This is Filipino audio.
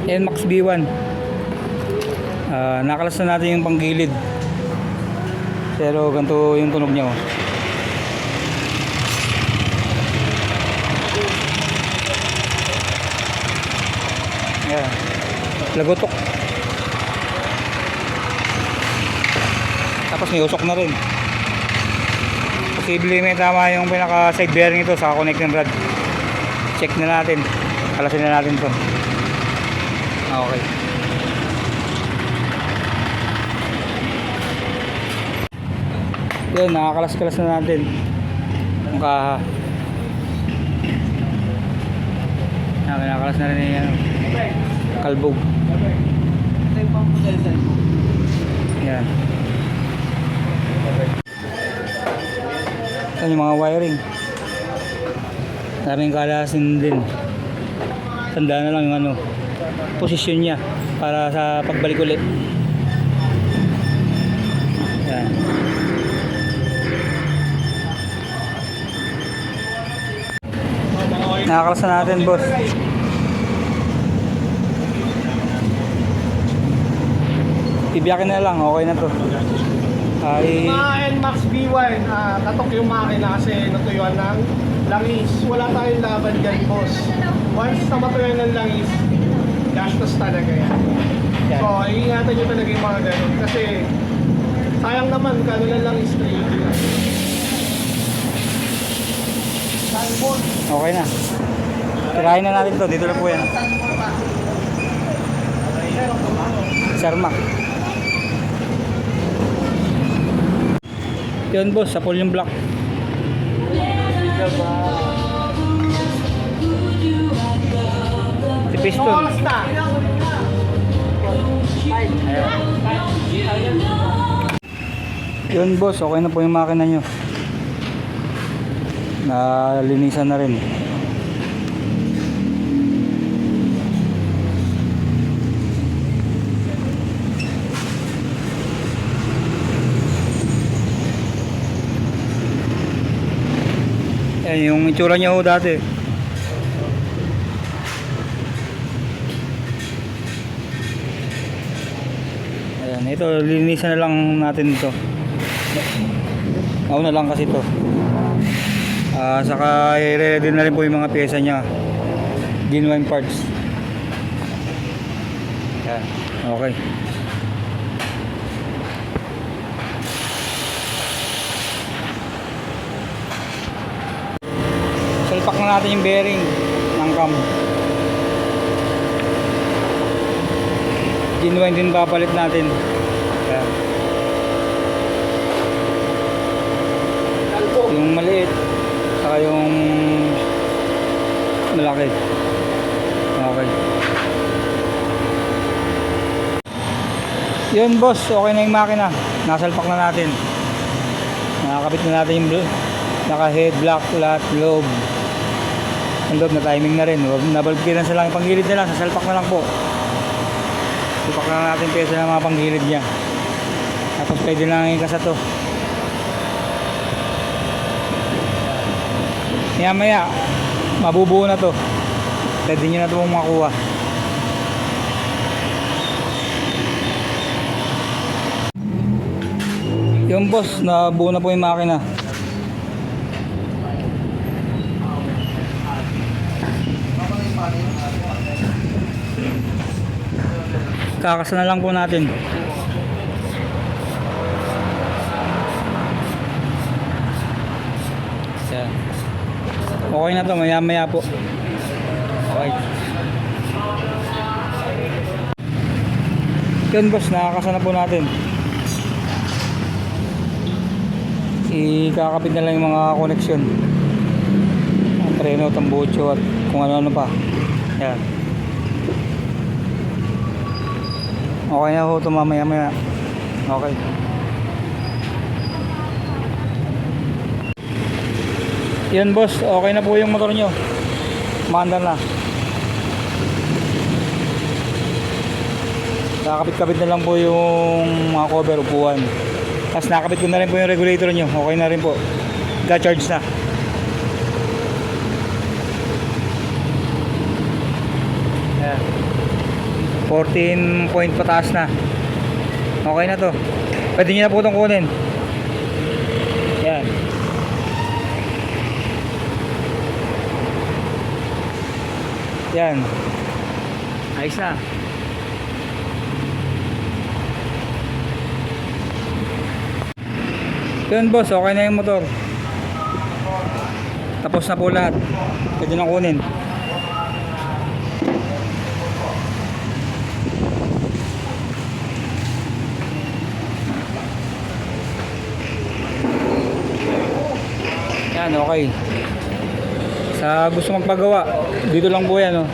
NMAX B1. Nakalas na natin yung panggilid, pero ganito yung tunog niya, oh. Ayan, lagotok. Tapos may usok na rin. Posible may tama yung pinaka side bearing ito sa connect ng rod. Check na natin, kalasin na natin to. Okay. Yun, nakakalas-kalas na natin yung kaha. Nakakalas na rin yung kalbog. Yan. Yan yung mga wiring. Maraming kalasin din. Tandaan na lang yung ano, posisyon niya para sa pagbalik ulit. Yan. Nakakalas na natin, boss. Ibiyakin na lang, okay na to. Mga NMAX B1, tatok yung makina kasi natuyuan ng langis. Wala tayong laban dyan, boss. Once na matuyuan ng langis, gastos talaga yan. So, iingatan nyo talaga yung mga ganun. Kasi, sayang naman, kano lang langis na yun. Okay na. Tirahin na natin to. Dito na po yan. Sarmak. Yun, boss, sa pull yung block. Si piston. Oras na! Yun, boss, okay na po yung makina nyo. Nalinisan na rin. Yan yung itsura niya ho dati. Ayan, ito linisan na lang natin ito. Nauna lang kasi ito. Saka i-ready na rin po yung mga pyesa niya. Genuine parts. Yan, okay. Salpak na natin yung bearing ng cam. Genuine din papalit natin. Yan. Yung maliit saka yung malaki. Okay. Yun, boss, okay na yung makina. Nasalpak na natin. Nakakabit na natin yung naka head block, lahat, loob. Ang loob na timing na rin. Nabalb clearance na lang yung panggilid na lang. Sasalpak na lang po. Salpak na natin pesa ng mga panggilid niya. Tapos pwede lang ikasa to. Maya mabubuo na to. Pwede nyo na ito makuha. Yung boss, nabuo na po yung makina. Kakasa na lang po natin. Yan. Okay na to, maya po. Okay. Yun, boss, nakakasa na po natin. Ikakapit na lang yung mga koneksyon. Ang preno, tambucho at kung ano-ano pa. Yan. Okay na ho ito mamaya. Okay. Yan, boss, okay na po yung motor nyo. Maandar na. Nakakabit-kabit na lang po yung mga cover, upuan. Tapos nakabit ko na rin po yung regulator nyo. Okay na rin po. Ga-charge na. Ayan. 14 point pataas na. Okay na to. Pwede nyo na po itong kunin. Yan. Yan. Ayos na. Yun boss, okay na yung motor. Tapos na po lahat. Pwede na kunin. Yan, okay. Sa gusto magpagawa, dito lang po yan, oh.